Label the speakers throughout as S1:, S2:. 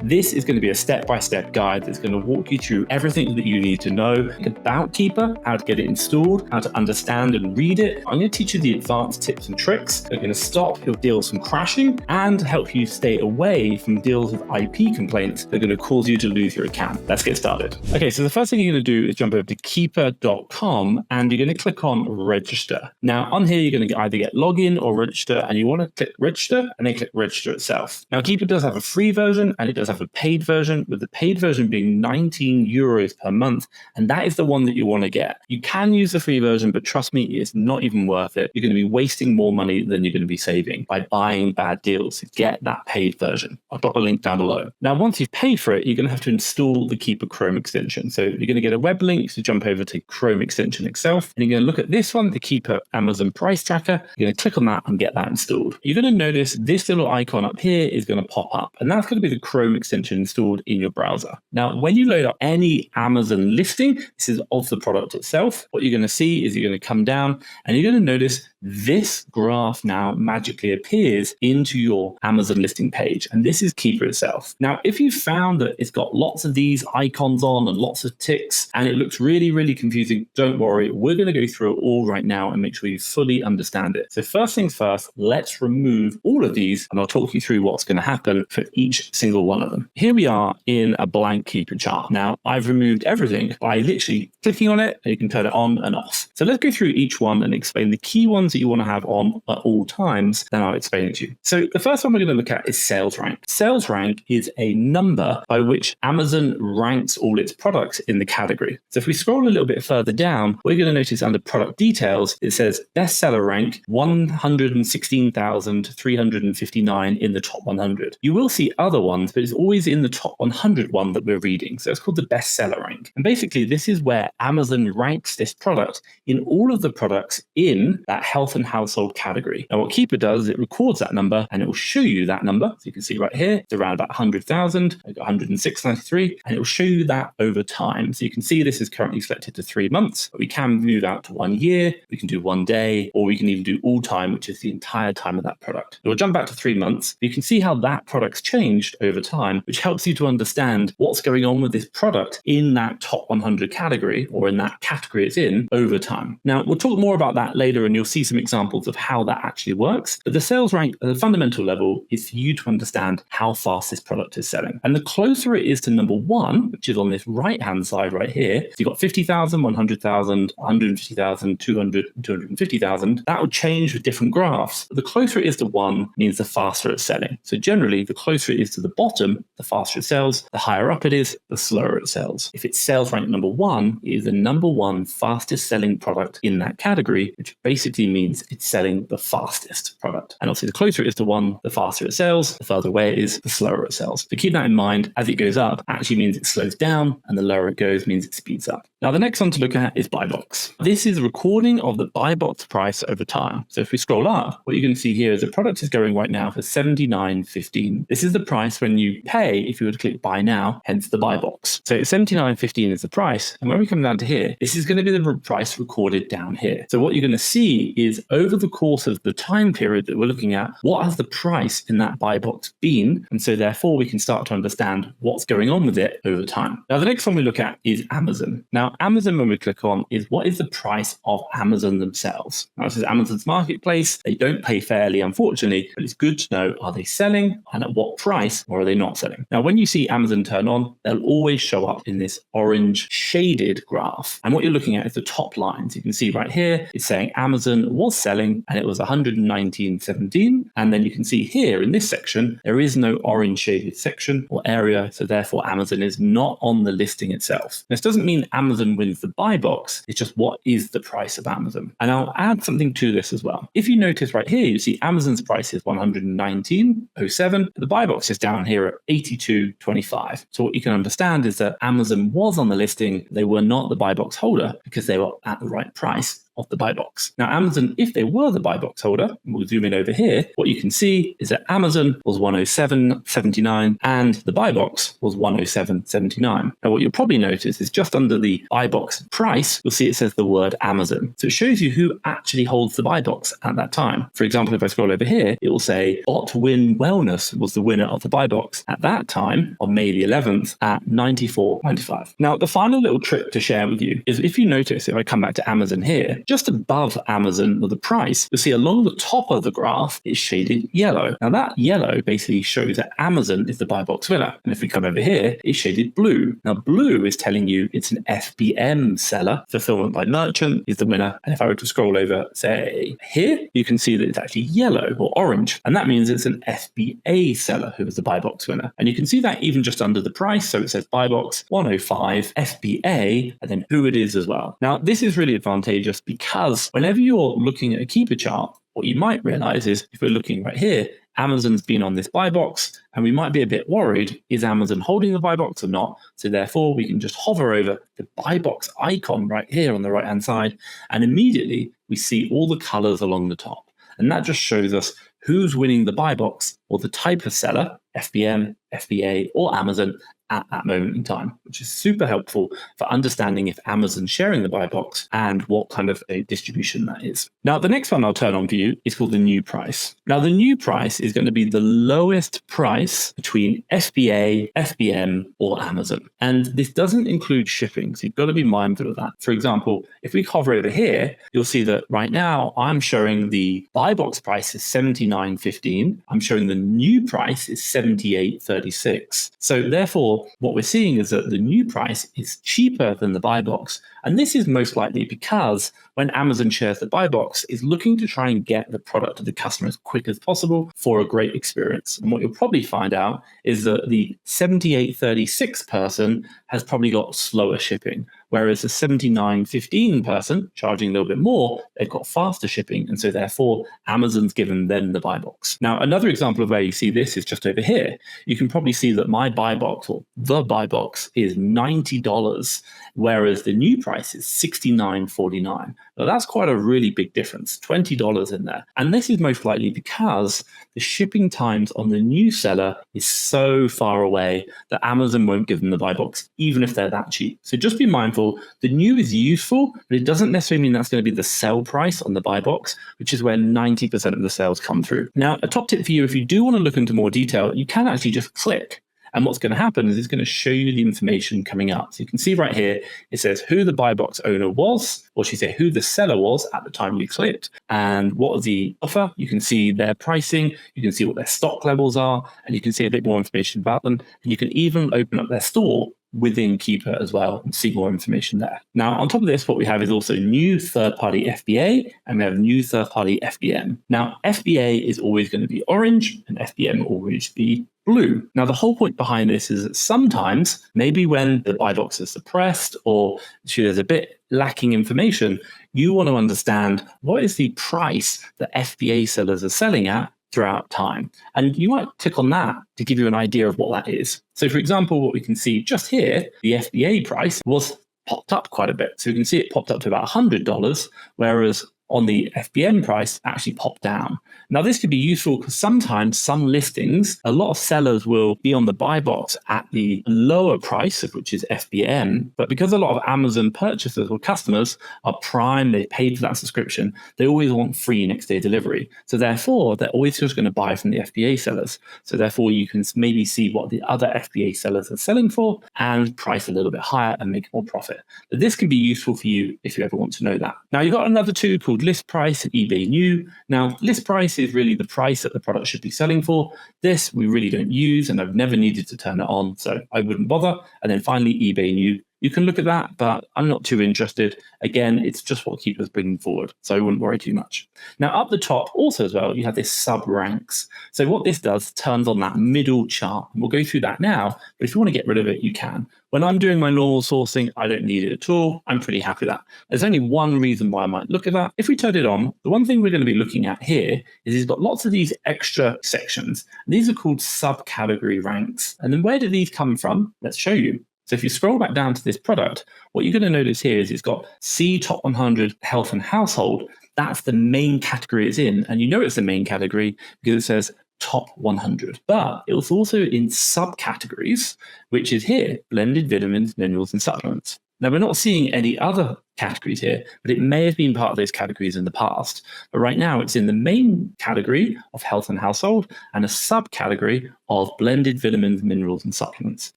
S1: This is going to be a step-by-step guide that's going to walk you through everything that you need to know about Keepa, how to get it installed, how to understand and read it. I'm going to teach you the advanced tips and tricks that are going to stop your deals from crashing and help you stay away from deals with IP complaints that are going to cause you to lose your account. Let's get started. Okay, so the first thing you're going to do is jump over to keepa.com and you're going to click on register. Now on here, you're going to either get login or register, and you want to click register and then click register itself. Now Keepa does have a free version and it does have a paid version, with the paid version being 19 euros per month. And that is the one that you want to get. You can use the free version, but trust me, it's not even worth it. You're going to be wasting more money than you're going to be saving by buying bad deals. Get that paid version. I'll drop a link down below. Now, once you've paid for it, you're going to have to install the Keepa Chrome extension. So you're going to get a web link to jump over to Chrome extension itself. And you're going to look at this one, the Keepa Amazon price tracker. You're going to click on that and get that installed. You're going to notice this little icon up here is going to pop up, and that's going to be the Chrome extension installed in your browser. Now, when you load up any Amazon listing, this is of the product itself, what you're going to see is you're going to come down and you're going to notice this graph now magically appears into your Amazon listing page. And this is Keepa itself. Now, if you found that it's got lots of these icons on and lots of ticks and it looks really, really confusing, don't worry. We're going to go through it all right now and make sure you fully understand it. So first things first, let's remove all of these and I'll talk you through what's going to happen for each single one of them. Here we are in a blank Keepa chart. Now, I've removed everything by literally clicking on it and you can turn it on and off. So let's go through each one and explain the key ones that you want to have on at all times, then I'll explain it to you. So the first one we're going to look at is sales rank. Sales rank is a number by which Amazon ranks all its products in the category. So if we scroll a little bit further down, we're going to notice under product details, it says bestseller rank 116,359 in the top 100. You will see other ones, but it's always in the top 100 one that we're reading. So it's called the bestseller rank. And basically this is where Amazon ranks this product in all of the products in that health and household category. Now what Keepa does is it records that number and it will show you that number. So you can see right here, it's around about 100,000, I got 106.93, and it will show you that over time. So you can see this is currently selected to 3 months, but we can move out to 1 year, we can do 1 day, or we can even do all time, which is the entire time of that product. So we'll jump back to 3 months. You can see how that product's changed over time, which helps you to understand what's going on with this product in that top 100 category or in that category it's in over time. Now, we'll talk more about that later and you'll see some examples of how that actually works. But the sales rank at a fundamental level is for you to understand how fast this product is selling. And the closer it is to number one, which is on this right-hand side right here, so you've got 50,000, 100,000, 150,000, 200, 250,000. That will change with different graphs. But the closer it is to one means the faster it's selling. So generally, the closer it is to the bottom, the faster it sells. The higher up it is, the slower it sells. If it's sales rank number one, it is the number one fastest selling product in that category, which basically means it's selling the fastest product. And obviously, the closer it is to one, the faster it sells. The further away it is, the slower it sells. So keep that in mind. As it goes up, actually means it slows down, and the lower it goes means it speeds up. Now, the next one to look at is buy box. This is a recording of the buy box price over time. So if we scroll up, what you're going to see here is the product is going right now for $79.15. This is the price when you pay if you were to click buy now, hence the buy box. So $79.15 is the price. And when we come down to here, this is going to be the price recorded down here. So what you're going to see is over the course of the time period that we're looking at, what has the price in that buy box been? And so therefore we can start to understand what's going on with it over time. Now, the next one we look at is Amazon. Now, Amazon, when we click on, is what is the price of Amazon themselves? Now, this is Amazon's marketplace. They don't pay fairly, unfortunately, but it's good to know, are they selling and at what price, or are they not selling? Now, when you see Amazon turn on, they'll always show up in this orange shaded graph. And what you're looking at is the top lines. You can see right here, it's saying Amazon was selling and it was 119.17. And then you can see here in this section, there is no orange shaded section or area. So therefore, Amazon is not on the listing itself. This doesn't mean Amazon wins the buy box. It's just what is the price of Amazon. And I'll add something to this as well. If you notice right here, you see Amazon's price is 119.07. The buy box is down here at 82.25. So what you can understand is that Amazon was on the listing. They were not the buy box holder because they were at the right price of the buy box. Now, Amazon, if they were the buy box holder, we'll zoom in over here, what you can see is that Amazon was 107.79 and the buy box was 107.79. Now, what you'll probably notice is just under the buy box price, you'll see it says the word Amazon. So it shows you who actually holds the buy box at that time. For example, if I scroll over here, it will say Otwin Wellness was the winner of the buy box at that time on May the 11th at 94.95. Now, the final little trick to share with you is if you notice, if I come back to Amazon here, just above Amazon or the price, you'll see along the top of the graph, it's shaded yellow. Now that yellow basically shows that Amazon is the buy box winner. And if we come over here, it's shaded blue. Now blue is telling you it's an FBM seller, fulfillment by merchant is the winner. And if I were to scroll over, say here, you can see that it's actually yellow or orange. And that means it's an FBA seller who is the buy box winner. And you can see that even just under the price. So it says buy box 105 FBA and then who it is as well. Now this is really advantageous because whenever you're looking at a Keepa chart, what you might realize is if we're looking right here, Amazon's been on this buy box and we might be a bit worried, is Amazon holding the buy box or not? So therefore we can just hover over the buy box icon right here on the right hand side and immediately we see all the colors along the top. And that just shows us who's winning the buy box or the type of seller, FBM, FBA, or Amazon at that moment in time, which is super helpful for understanding if Amazon's sharing the buy box and what kind of a distribution that is. Now, the next one I'll turn on for you is called the new price. Now, the new price is going to be the lowest price between FBA, FBM, or Amazon. And this doesn't include shipping, so you've got to be mindful of that. For example, if we hover over here, you'll see that right now I'm showing the buy box price is $79.15. I'm showing the new price is $78.36. So therefore, what we're seeing is that the new price is cheaper than the buy box. And this is most likely because when Amazon shares the buy box, is looking to try and get the product to the customer as quick as possible for a great experience. And what you'll probably find out is that the 78.36 person has probably got slower shipping, whereas the 79.15 person charging a little bit more, they've got faster shipping. And so therefore, Amazon's given them the buy box. Now, another example of where you see this is just over here. You can probably see that my buy box or the buy box is $90, whereas the new price is $69.49. Now, that's quite a really big difference, $20 in there. And this is most likely because the shipping times on the new seller is so far away that Amazon won't give them the buy box, even if they're that cheap. So just be mindful, the new is useful, but it doesn't necessarily mean that's going to be the sell price on the buy box, which is where 90% of the sales come through. Now, a top tip for you, if you do want to look into more detail, you can actually just click. And what's going to happen is it's going to show you the information coming up. So you can see right here, it says who the buy box owner was, or should say who the seller was at the time you clicked, and what was the offer. You can see their pricing, you can see what their stock levels are, and you can see a bit more information about them. And you can even open up their store within Keepa as well and see more information there. Now, on top of this, what we have is also new third-party FBA and we have new third-party FBM. Now, FBA is always going to be orange and FBM will always be blue. Now, the whole point behind this is that sometimes, maybe when the buy box is suppressed or there's a bit lacking information, you want to understand what is the price that FBA sellers are selling at throughout time. And you might click on that to give you an idea of what that is. So for example, what we can see just here, the FBA price was popped up quite a bit. So we can see it popped up to about $100, whereas on the FBM price actually popped down. Now, this could be useful because sometimes some listings, a lot of sellers will be on the buy box at the lower price, which is FBM. But because a lot of Amazon purchasers or customers are Prime, they paid for that subscription, they always want free next day delivery. So therefore, they're always just going to buy from the FBA sellers. So therefore, you can maybe see what the other FBA sellers are selling for and price a little bit higher and make more profit. But this can be useful for you if you ever want to know that. Now, you've got another tool called list price and eBay new. Now, list price is really the price that the product should be selling for. This we really don't use, and I've never needed to turn it on, so I wouldn't bother. And then finally, eBay new. You can look at that, but I'm not too interested. Again, it's just what Keepa's bringing forward, so I wouldn't worry too much. Now, up the top also as well, you have this sub ranks. So what this does, turns on that middle chart. And we'll go through that now, but if you want to get rid of it, you can. When I'm doing my normal sourcing, I don't need it at all. I'm pretty happy with that. There's only one reason why I might look at that. If we turn it on, the one thing we're going to be looking at here is it's got lots of these extra sections. These are called subcategory ranks. And then where do these come from? Let's show you. So if you scroll back down to this product, what you're going to notice here is it's got C top 100 health and household. That's the main category it's in. And you know it's the main category because it says top 100. But it was also in subcategories, which is here, blended vitamins, minerals, and supplements. Now, we're not seeing any other categories here, but it may have been part of those categories in the past. But right now, it's in the main category of health and household and a subcategory of blended vitamins, minerals, and supplements.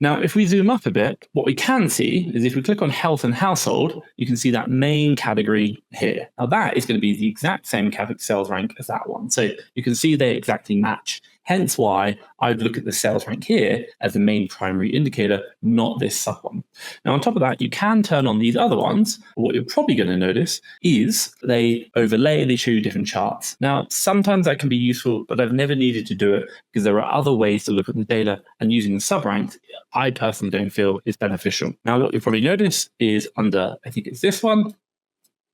S1: Now, if we zoom up a bit, what we can see is if we click on health and household, you can see that main category here. Now, that is going to be the exact same sales rank as that one. So you can see they exactly match. Hence why I would look at the sales rank here as the main primary indicator, not this sub one. Now, on top of that, you can turn on these other ones. What you're probably going to notice is they overlay, they show you different charts. Now, sometimes that can be useful, but I've never needed to do it because there are other ways to look at the data, and using the sub ranks, I personally don't feel is beneficial. Now, what you'll probably notice is under, I think it's this one,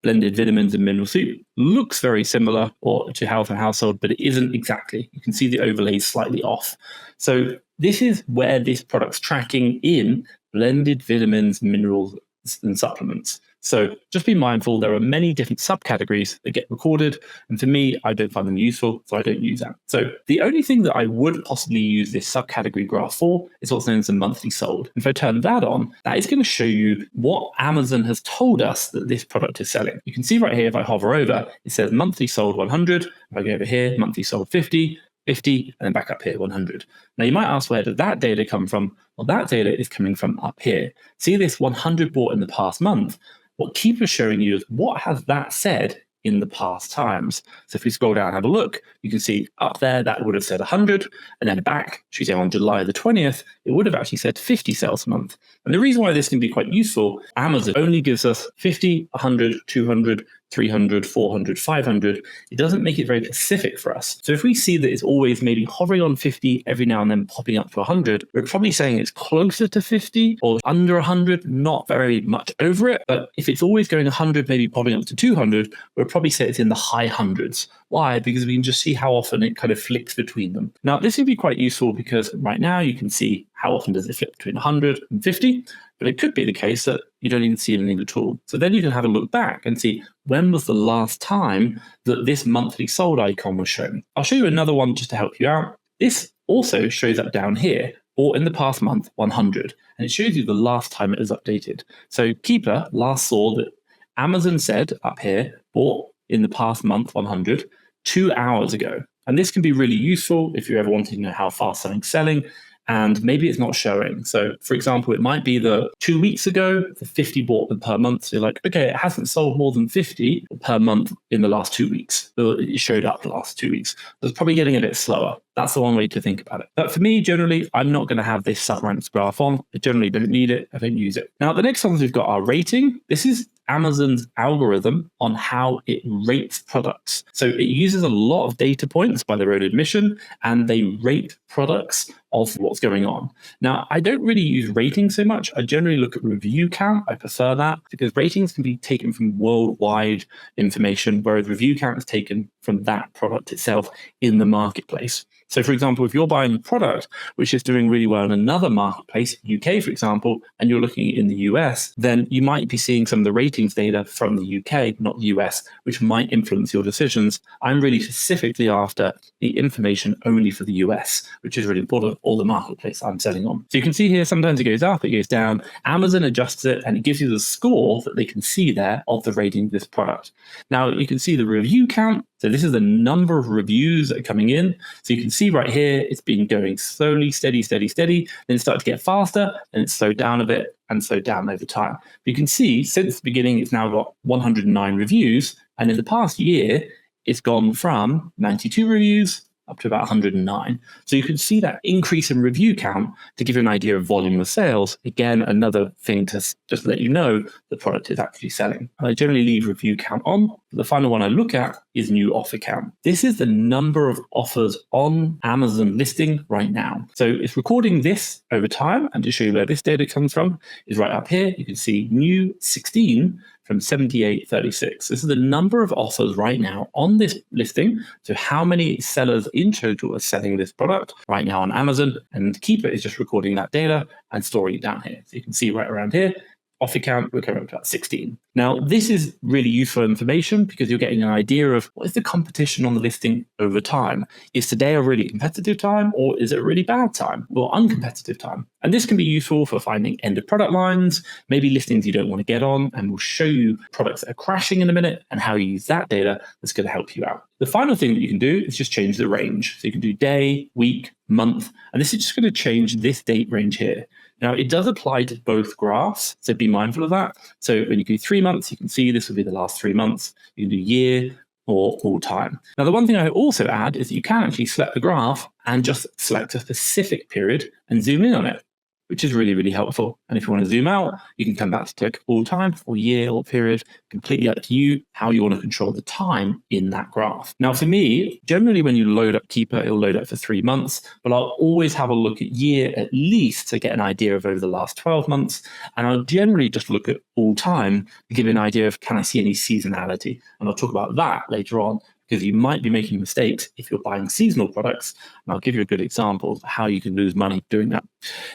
S1: blended vitamins and mineral soup, looks very similar or to health and household, but it isn't exactly. You can see the overlay is slightly off. So this is where this product's tracking in blended vitamins, minerals, and supplements. So just be mindful, there are many different subcategories that get recorded. And for me, I don't find them useful, so I don't use that. So the only thing that I would possibly use this subcategory graph for is what's known as the monthly sold. If I turn that on, that is going to show you what Amazon has told us that this product is selling. You can see right here, if I hover over, it says monthly sold 100. If I go over here, monthly sold 50, 50, and then back up here, 100. Now, you might ask, where did that data come from? Well, that data is coming from up here. See this 100 bought in the past month? What Keepa is showing you is what has that said in the past times. So if we scroll down and have a look, you can see up there that would have said 100, and then back, should we say on July the 20th, it would have actually said 50 sales a month. And the reason why this can be quite useful, Amazon only gives us 50, 100, 200, 300, 400, 500. It doesn't make it very specific for us. So if we see that it's always maybe hovering on 50 every now and then popping up to 100, we're probably saying it's closer to 50 or under 100, not very much over it. But if it's always going 100, maybe popping up to 200, we'll probably say it's in the high hundreds. Why? Because we can just see how often it kind of flicks between them. Now, this would be quite useful because right now you can see how often does it flip between 100 and 50, but it could be the case that you don't even see anything at all. So then you can have a look back and see when was the last time that this monthly sold icon was shown. I'll show you another one just to help you out. This also shows up down here, or in the past month, 100, and it shows you the last time it was updated. So Keepa last saw that Amazon said up here, bought in the past month, 100, 2 hours ago. And this can be really useful if you're ever wanting to know how fast something's selling, and maybe it's not showing. So for example, it might be that 2 weeks ago, the 50 bought per month. So you're like, okay, it hasn't sold more than 50 per month in the last 2 weeks. So it showed up the last 2 weeks. So it's probably getting a bit slower. That's the one way to think about it. But for me, generally, I'm not going to have this sub-ranks graph on. I generally don't need it. I don't use it. Now, the next ones we've got our rating. This is Amazon's algorithm on how it rates products. So it uses a lot of data points by their own admission, and they rate products of what's going on. Now, I don't really use ratings so much. I generally look at review count. I prefer that because ratings can be taken from worldwide information, whereas review count is taken from that product itself in the marketplace. So for example, if you're buying a product which is doing really well in another marketplace, UK, for example, and you're looking in the US, then you might be seeing some of the ratings data from the UK, not the US, which might influence your decisions. I'm really specifically after the information only for the US, which is really important, all the marketplace I'm selling on. So you can see here, sometimes it goes up, it goes down. Amazon adjusts it, and it gives you the score that they can see there of the rating of this product. Now, you can see the review count. So this is the number of reviews that are coming in. So you can see right here, it's been going slowly, steady, steady, steady. Then it started to get faster, and it slowed down a bit and slowed down over time. But you can see since the beginning, it's now got 109 reviews. And in the past year, it's gone from 92 reviews up to about 109. So you can see that increase in review count to give you an idea of volume of sales. Again, another thing to just let you know the product is actually selling. I generally leave review count on The final one I look at is new offer count. This is the number of offers on Amazon listing right now. So it's recording this over time, and to show you where this data comes from is right up here. You can see new 16 from 78.36. This is the number of offers right now on this listing. So how many sellers in total are selling this product right now on Amazon, and Keepa is just recording that data and storing it down here. So you can see right around here, offer count, we're coming up to about 16. Now, this is really useful information because you're getting an idea of what is the competition on the listing over time. Is today a really competitive time, or is it a really bad time or uncompetitive time? And this can be useful for finding end of product lines, maybe listings you don't want to get on, and we'll show you products that are crashing in a minute and how you use that data that's going to help you out. The final thing that you can do is just change the range. So you can do day, week, month, and this is just going to change this date range here. Now, it does apply to both graphs, so be mindful of that. So when you do 3 months, you can see this will be the last 3 months. You can do year or all time. Now, the one thing I also add is that you can actually select the graph and just select a specific period and zoom in on it, which is really, really helpful. And if you want to zoom out, you can come back to click all time or year or period, completely up to you how you want to control the time in that graph. Now, for me, generally when you load up Keepa, it'll load up for 3 months, but I'll always have a look at year at least to get an idea of over the last 12 months. And I'll generally just look at all time to give you an idea of, can I see any seasonality? And I'll talk about that later on, because you might be making mistakes if you're buying seasonal products. And I'll give you a good example of how you can lose money doing that.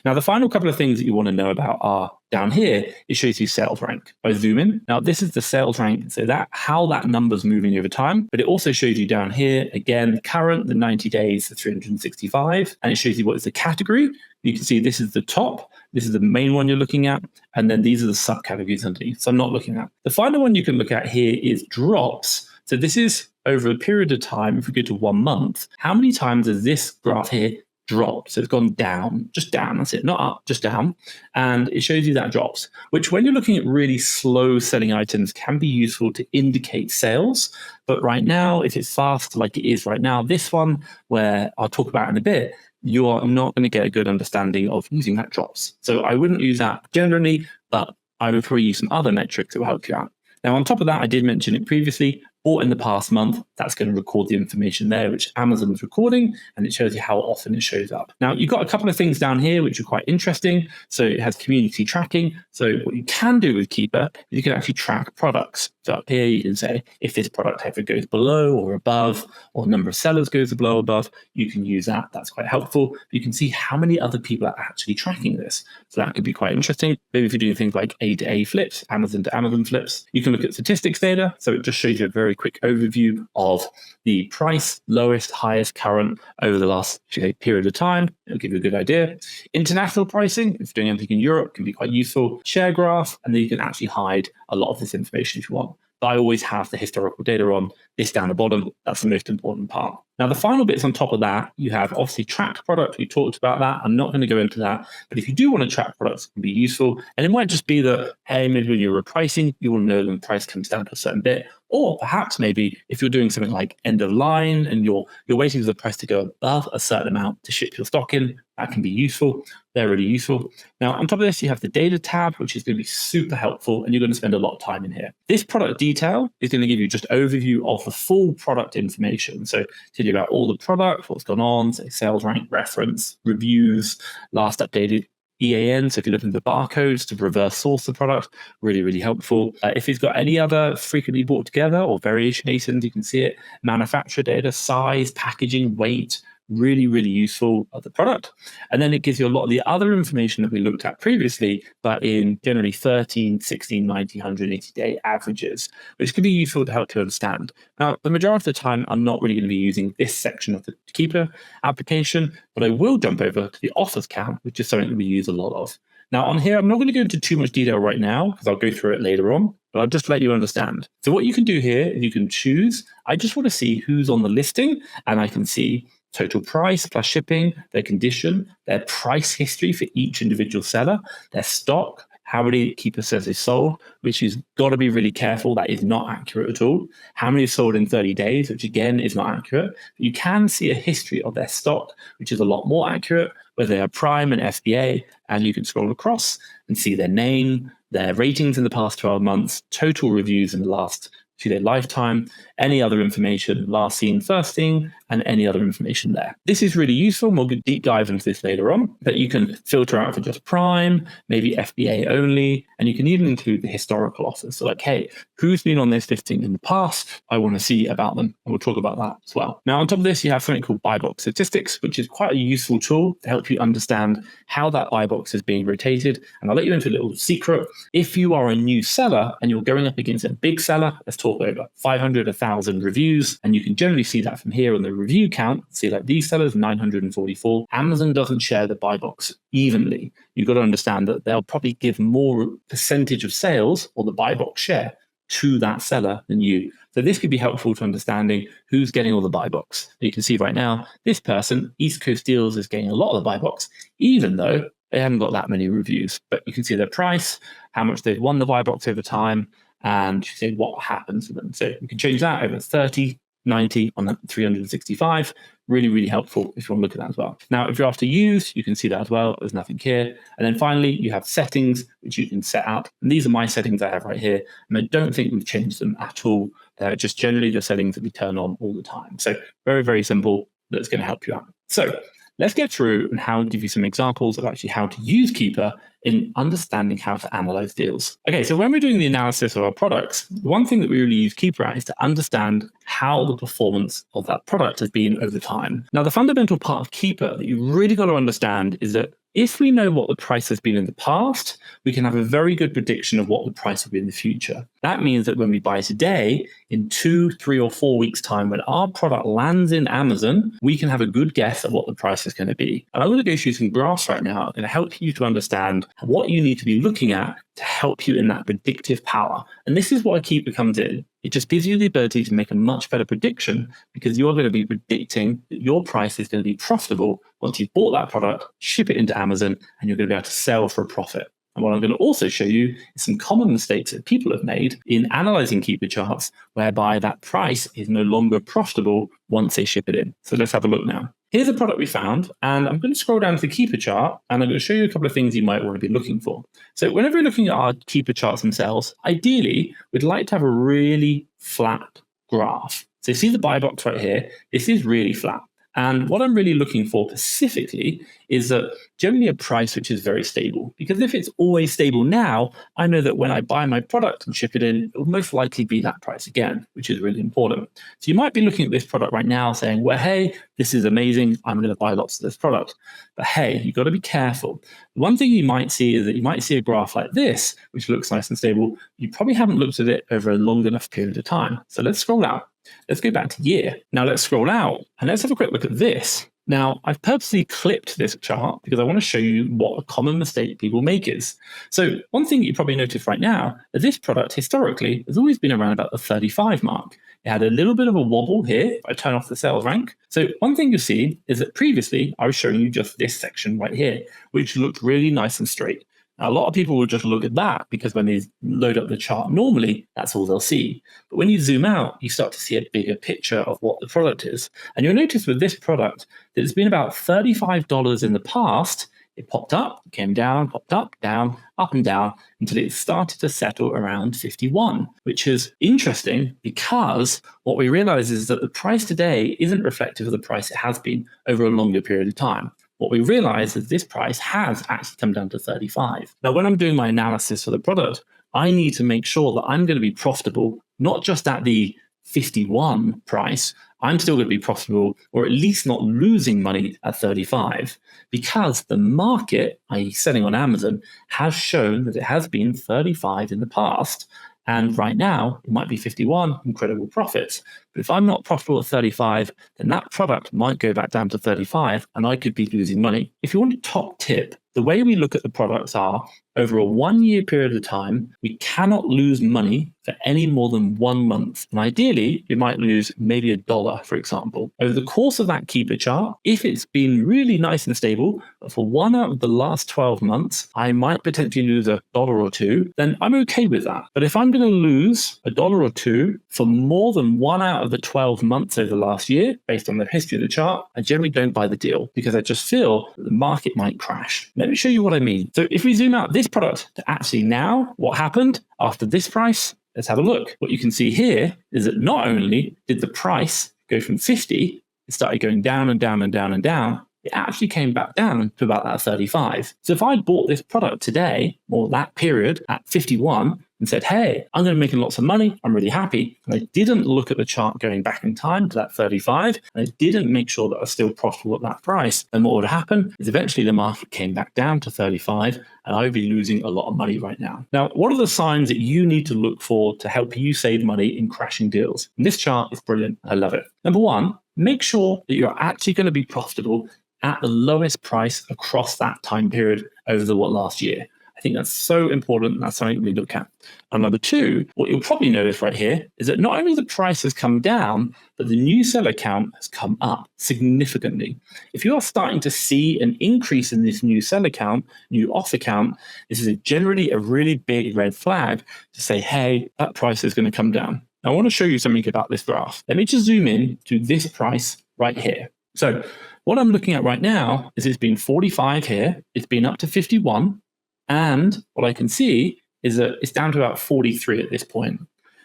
S1: Now, the final couple of things that you want to know about are down here. It shows you sales rank. If I zoom in, now this is the sales rank, so that how that number's moving over time, but it also shows you down here, again, current, the 90 days, the 365, and it shows you what is the category. You can see this is the top, this is the main one you're looking at, and then these are the subcategories underneath. So I'm not looking at. The final one you can look at here is drops. So this is over a period of time. If we go to 1 month, how many times has this graph here dropped? So it's gone down, just down, that's it, not up, just down. And it shows you that drops, which when you're looking at really slow selling items can be useful to indicate sales. But right now, if it's fast like it is right now, this one, where I'll talk about in a bit, you are not going to get a good understanding of using that drops. So I wouldn't use that generally, but I would probably use some other metrics that will help you out. Now, on top of that, I did mention it previously, bought in the past month, that's going to record the information there, which Amazon's recording, and it shows you how often it shows up. Now, you've got a couple of things down here which are quite interesting. So it has community tracking. So what you can do with Keepa is you can actually track products. So up here, you can say if this product ever goes below or above, or number of sellers goes below or above, you can use that. That's quite helpful. You can see how many other people are actually tracking this. So that could be quite interesting. Maybe if you're doing things like A to A flips, Amazon to Amazon flips, you can look at statistics data. So it just shows you a very quick overview of the price, lowest, highest, current over the last period of time. It'll give you a good idea. International pricing, if you're doing anything in Europe, can be quite useful. Share graph, and then you can actually hide a lot of this information if you want. But I always have the historical data on this down the bottom. That's the most important part. Now, the final bits on top of that, you have obviously tracked product. We talked about that. I'm not going to go into that. But if you do want to track products, it can be useful. And it might just be that, hey, maybe when you're repricing, you will know when the price comes down to a certain bit. Or perhaps maybe if you're doing something like end of line and you're waiting for the price to go above a certain amount to ship your stock in, that can be useful. They're really useful. Now, on top of this, you have the data tab, which is going to be super helpful, and you're going to spend a lot of time in here. This product detail is going to give you just overview of the full product information. So tell you about all the product, what's gone on, say sales rank, reference, reviews, last updated EAN. So if you're looking at the barcodes to reverse source the product, really, really helpful. If it's got any other frequently bought together or variation ASINs, you can see it. Manufacturer data, size, packaging, weight, really, really useful of the product. And then it gives you a lot of the other information that we looked at previously, but in generally 13, 16, 90, 180 day averages, which can be useful to help you understand. Now, the majority of the time, I'm not really going to be using this section of the Keepa application, but I will jump over to the offers count, which is something that we use a lot of. Now on here, I'm not going to go into too much detail right now because I'll go through it later on, but I'll just let you understand. So what you can do here is you can choose, I just want to see who's on the listing, and I can see total price plus shipping, their condition, their price history for each individual seller, their stock, how many Keepa says is sold, which is got to be really careful. That is not accurate at all. How many is sold in 30 days, which again is not accurate. You can see a history of their stock, which is a lot more accurate, whether they are Prime and FBA, and you can scroll across and see their name, their ratings in the past 12 months, total reviews in the last to their lifetime, any other information, last seen, first seen, and any other information there. This is really useful, and we'll deep dive into this later on, but you can filter out for just Prime, maybe FBA only, and you can even include the historical offers. So like, hey, who's been on this listing in the past? I want to see about them, and we'll talk about that as well. Now, on top of this, you have something called buy box statistics, which is quite a useful tool to help you understand how that buy box is being rotated. And I'll let you into a little secret. If you are a new seller and you're going up against a big seller, let's talk over 500, 1,000 reviews, and you can generally see that from here on the review count. See, like these sellers, 944. Amazon doesn't share the buy box evenly. You've got to understand that they'll probably give more percentage of sales or the buy box share to that seller than you. So this could be helpful to understanding who's getting all the buy box. You can see right now, this person, East Coast Deals, is getting a lot of the buy box, even though they haven't got that many reviews. But you can see their price, how much they've won the buy box over time, and you see what happens to them. So you can change that over 30, 90 on 365. Really, really helpful if you want to look at that as well. Now, if you're after use, you can see that as well. There's nothing here. And then finally, you have settings, which you can set out. And these are my settings I have right here. And I don't think we've changed them at all. They're just generally the settings that we turn on all the time. So very, very simple. That's going to help you out. So let's get through and how give you some examples of actually how to use Keepa in understanding how to analyze deals. Okay, so when we're doing the analysis of our products, one thing that we really use Keepa at is to understand how the performance of that product has been over time. Now, the fundamental part of Keepa that you really got to understand is that if we know what the price has been in the past, we can have a very good prediction of what the price will be in the future. That means that when we buy today, in 2, 3, or 4 weeks' time, when our product lands in Amazon, we can have a good guess of what the price is going to be. And I'm going to go through some graphs right now and help you to understand what you need to be looking at to help you in that predictive power. And this is why Keepa comes in. It just gives you the ability to make a much better prediction because you're going to be predicting that your price is going to be profitable once you've bought that product, ship it into Amazon, and you're going to be able to sell for a profit. And what I'm going to also show you is some common mistakes that people have made in analyzing Keepa charts, whereby that price is no longer profitable once they ship it in. So let's have a look now. Here's a product we found, and I'm going to scroll down to the Keepa chart, and I'm going to show you a couple of things you might want to be looking for. So whenever you're looking at our Keepa charts themselves, ideally, we'd like to have a really flat graph. So you see the buy box right here. This is really flat. And what I'm really looking for specifically is that generally a price which is very stable. Because if it's always stable now, I know that when I buy my product and ship it in, it will most likely be that price again, which is really important. So you might be looking at this product right now saying, well, hey, this is amazing. I'm going to buy lots of this product. But hey, you've got to be careful. One thing you might see is that you might see a graph like this, which looks nice and stable. You probably haven't looked at it over a long enough period of time. So let's scroll out. Let's go back to year. Now let's scroll out and let's have a quick look at this. Now, I've purposely clipped this chart because I want to show you what a common mistake people make is. So one thing you probably noticed right now is this product historically has always been around about the 35 mark. It had a little bit of a wobble here if I turn off the sales rank. So one thing you'll see is that previously I was showing you just this section right here, which looked really nice and straight. Now, a lot of people will just look at that because when they load up the chart normally, that's all they'll see. But when you zoom out, you start to see a bigger picture of what the product is. And you'll notice with this product that it's been about $35 in the past. It popped up, came down, popped up and down, until it started to settle around 51, which is interesting because what we realize is that the price today isn't reflective of the price it has been over a longer period of time. What we realize is this price has actually come down to 35. Now, when I'm doing my analysis for the product, I need to make sure that I'm going to be profitable, not just at the 51 price. I'm still going to be profitable, or at least not losing money at 35, because the market, i.e. selling on Amazon, has shown that it has been 35 in the past. And right now, it might be 51, incredible profits. But if I'm not profitable at 35, then that product might go back down to 35, and I could be losing money. If you want a top tip, the way we look at the products are, over a 1 year period of time, we cannot lose money for any more than 1 month. And ideally, you might lose maybe $1, for example. Over the course of that Keepa chart, if it's been really nice and stable, but for 1 out of the last 12 months, I might potentially lose $1 or $2, then I'm okay with that. But if I'm going to lose $1 or $2 for more than 1 out of the 12 months over the last year, based on the history of the chart, I generally don't buy the deal because I just feel that the market might crash. Let me show you what I mean. So if we zoom out this product to actually now, what happened after this price, Let's have a look. What you can see here is that not only did the price go from 50, it started going down and down and down and down, it actually came back down to about that 35. So if I bought this product today, or that period at 51, and said, hey, I'm going to be making lots of money, I'm really happy, and I didn't look at the chart going back in time to that 35, and I didn't make sure that I was still profitable at that price, then what would happen is eventually the market came back down to 35, and I would be losing a lot of money right now. Now, what are the signs that you need to look for to help you save money in crashing deals? And this chart is brilliant. I love it. Number one, make sure that you're actually going to be profitable at the lowest price across that time period over the last year. I think that's so important. That's something we look at. And number two, what you'll probably notice right here is that not only the price has come down, but the new seller count has come up significantly. If you are starting to see an increase in this new seller count, new offer count, this is generally a really big red flag to say, hey, that price is going to come down. Now, I want to show you something about this graph. Let me just zoom in to this price right here. So what I'm looking at right now is it's been 45 here, it's been up to 51, and what I can see is that it's down to about 43 at this point.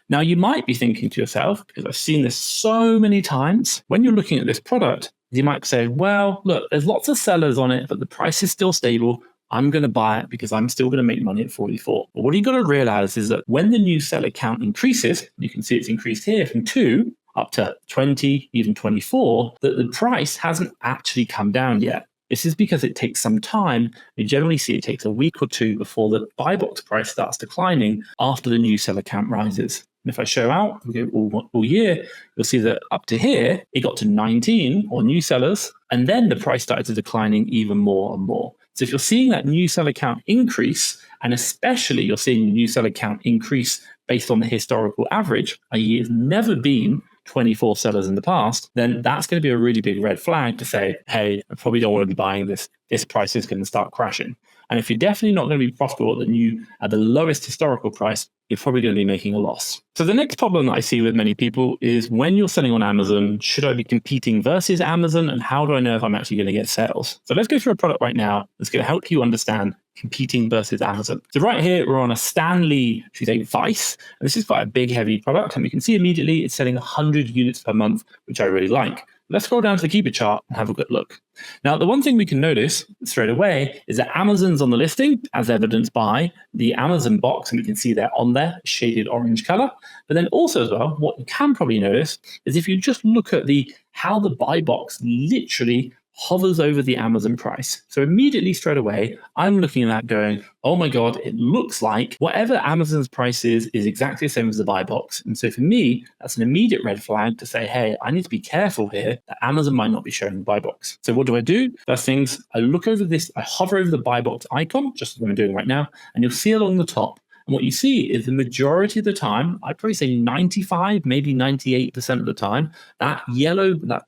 S1: Now, you might be thinking to yourself, because I've seen this so many times, when you're looking at this product, you might say, well, look, there's lots of sellers on it, but the price is still stable. I'm going to buy it because I'm still going to make money at 44. But what you got to realize is that when the new seller count increases, you can see it's increased here from 2 up to 20, even 24, that the price hasn't actually come down yet. This is because it takes some time. We generally see it takes a week or two before the buy box price starts declining after the new seller count rises. And if I show out, we go all year, you'll see that up to here, it got to 19 or new sellers, and then the price started to declining even more and more. So if you're seeing that new seller count increase, and especially you're seeing the new seller count increase based on the historical average, i.e. it's never been 24 sellers in the past, then that's going to be a really big red flag to say, hey, I probably don't want to be buying this. This price is going to start crashing. And if you're definitely not going to be profitable at the lowest historical price, you're probably going to be making a loss. So the next problem that I see with many people is when you're selling on Amazon, should I be competing versus Amazon? And how do I know if I'm actually going to get sales? So let's go through a product right now that's going to help you understand competing versus Amazon. So right here, we're on a Stanley, should we say, Vice. And this is quite a big, heavy product. And we can see immediately it's selling 100 units per month, which I really like. Let's scroll down to the Keepa chart and have a good look. Now, the one thing we can notice straight away is that Amazon's on the listing, as evidenced by the Amazon box, and we can see they're on there, shaded orange color. But then also as well, what you can probably notice is if you just look at how the buy box literally hovers over the Amazon price. So immediately straight away, I'm looking at that going, oh my God, it looks like whatever Amazon's price is exactly the same as the buy box. And so for me, that's an immediate red flag to say, hey, I need to be careful here that Amazon might not be showing the buy box. So what do? First things, I look over this, I hover over the buy box icon, just as I'm doing right now, and you'll see along the top. And what you see is the majority of the time, I'd probably say 95, maybe 98% of the time, that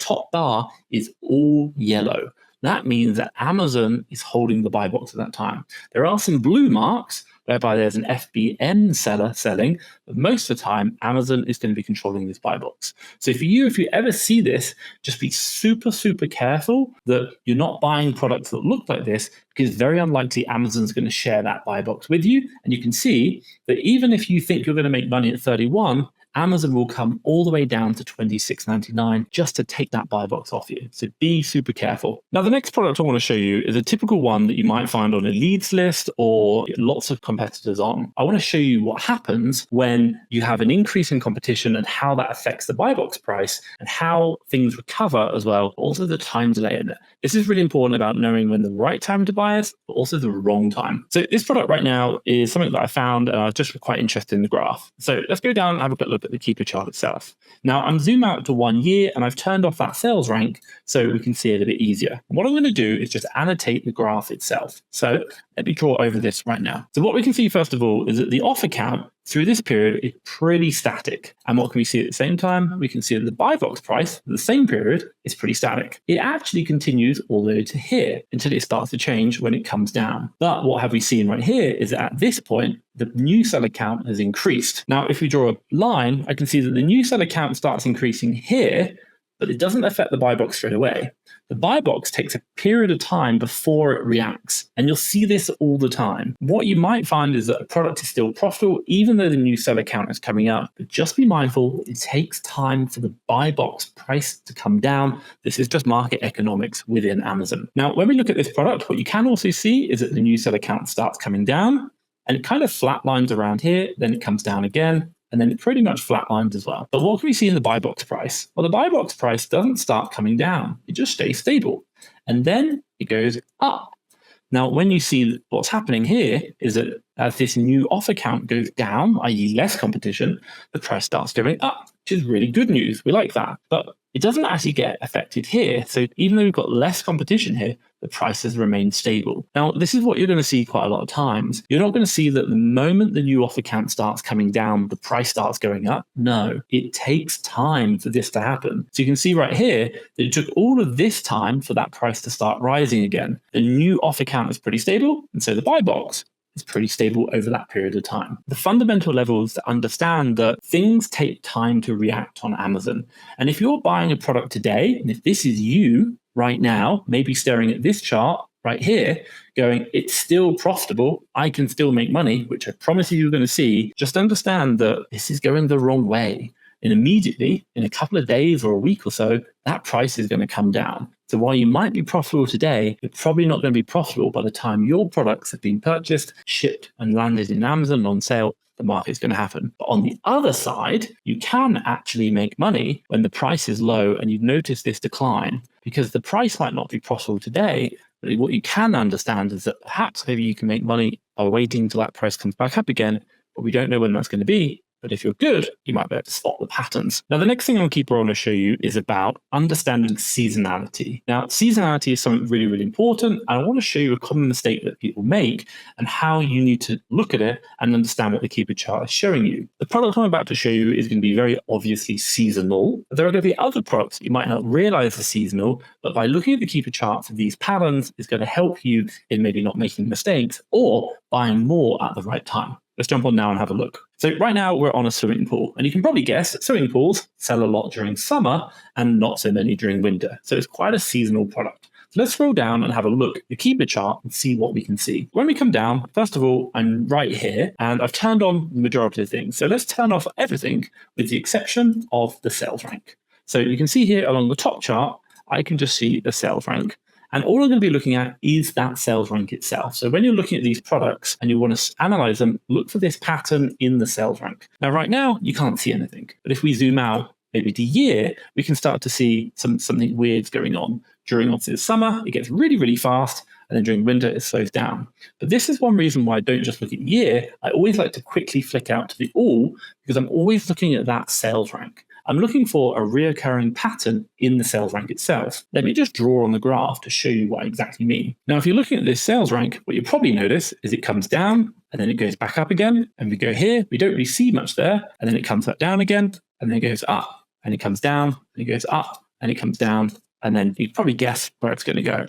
S1: top bar is all yellow. That means that Amazon is holding the buy box at that time. There are some blue marks whereby there's an FBA seller selling, but most of the time, Amazon is going to be controlling this buy box. So if you ever see this, just be super, super careful that you're not buying products that look like this, because it's very unlikely Amazon's going to share that buy box with you. And you can see that even if you think you're going to make money at 31, Amazon will come all the way down to $26.99 just to take that buy box off you. So be super careful. Now, the next product I want to show you is a typical one that you might find on a leads list or lots of competitors on. I want to show you what happens when you have an increase in competition and how that affects the buy box price and how things recover as well. Also the time delay in it. This is really important about knowing when the right time to buy is, but also the wrong time. So this product right now is something that I found and I was just quite interested in the graph. So let's go down and have a quick look at the Keepa chart itself. Now I'm zoom out to 1 year and I've turned off that sales rank so we can see it a bit easier. And what I'm going to do is just annotate the graph itself. So let me draw over this right now. So what we can see first of all is that the offer count through this period is pretty static. And what can we see at the same time? We can see that the buy box price for the same period is pretty static. It actually continues all the way to here until it starts to change when it comes down. But what have we seen right here is that at this point, the new seller count has increased. Now, if we draw a line, I can see that the new seller count starts increasing here, but it doesn't affect the buy box straight away. The buy box takes a period of time before it reacts, and you'll see this all the time. What you might find is that a product is still profitable even though the new seller count is coming up, but just be mindful it takes time for the buy box price to come down. This is just market economics within Amazon. Now, when we look at this product, what you can also see is that the new seller count starts coming down, and it kind of flatlines around here, then it comes down again, and then it pretty much flatlines as well. But what can we see in the buy box price? Well, the buy box price doesn't start coming down. It just stays stable. And then it goes up. Now, when you see what's happening here is that as this new offer count goes down, i.e. less competition, the price starts going up, which is really good news. We like that. But it doesn't actually get affected here. So even though we've got less competition here, the prices remain stable. Now, this is what you're going to see quite a lot of times. You're not going to see that the moment the new offer count starts coming down, the price starts going up. No, it takes time for this to happen. So you can see right here that it took all of this time for that price to start rising again. The new offer count is pretty stable, and so the buy box is pretty stable over that period of time. The fundamental level is to understand that things take time to react on Amazon. And if you're buying a product today, and if this is you right now, maybe staring at this chart right here, going, it's still profitable, I can still make money, which I promise you you're going to see, just understand that this is going the wrong way. And immediately, in a couple of days or a week or so, that price is going to come down. So while you might be profitable today, you're probably not going to be profitable by the time your products have been purchased, shipped, and landed in Amazon on sale. The market is going to happen. But on the other side, you can actually make money when the price is low and you notice this decline, because the price might not be profitable today. But what you can understand is that perhaps maybe you can make money by waiting until that price comes back up again, but we don't know when that's going to be. But if you're good, you might be able to spot the patterns. Now, the next thing on Keepa I want to show you is about understanding seasonality. Now, seasonality is something really, really important. And I want to show you a common mistake that people make and how you need to look at it and understand what the Keepa chart is showing you. The product I'm about to show you is going to be very obviously seasonal. But there are going to be other products that you might not realize are seasonal, but by looking at the Keepa charts of these patterns, it's going to help you in maybe not making mistakes or buying more at the right time. Let's jump on now and have a look. So right now we're on a swimming pool, and you can probably guess that swimming pools sell a lot during summer and not so many during winter. So it's quite a seasonal product. So let's scroll down and have a look at the Keepa chart and see what we can see. When we come down, first of all, I'm right here and I've turned on the majority of things. So let's turn off everything with the exception of the sales rank. So you can see here along the top chart, I can just see the sales rank. And all I'm going to be looking at is that sales rank itself. So when you're looking at these products and you want to analyze them, look for this pattern in the sales rank. Now, right now, you can't see anything. But if we zoom out maybe to year, we can start to see something weird going on. During obviously the summer, it gets really, really fast. And then during winter, it slows down. But this is one reason why I don't just look at year. I always like to quickly flick out to the all, because I'm always looking at that sales rank. I'm looking for a reoccurring pattern in the sales rank itself. Let me just draw on the graph to show you what I exactly mean. Now, if you're looking at this sales rank, what you probably notice is it comes down and then it goes back up again. And we go here, we don't really see much there. And then it comes back down again, and then it goes up, and it comes down, and it goes up, and it comes down. And then you probably guess where it's going to go.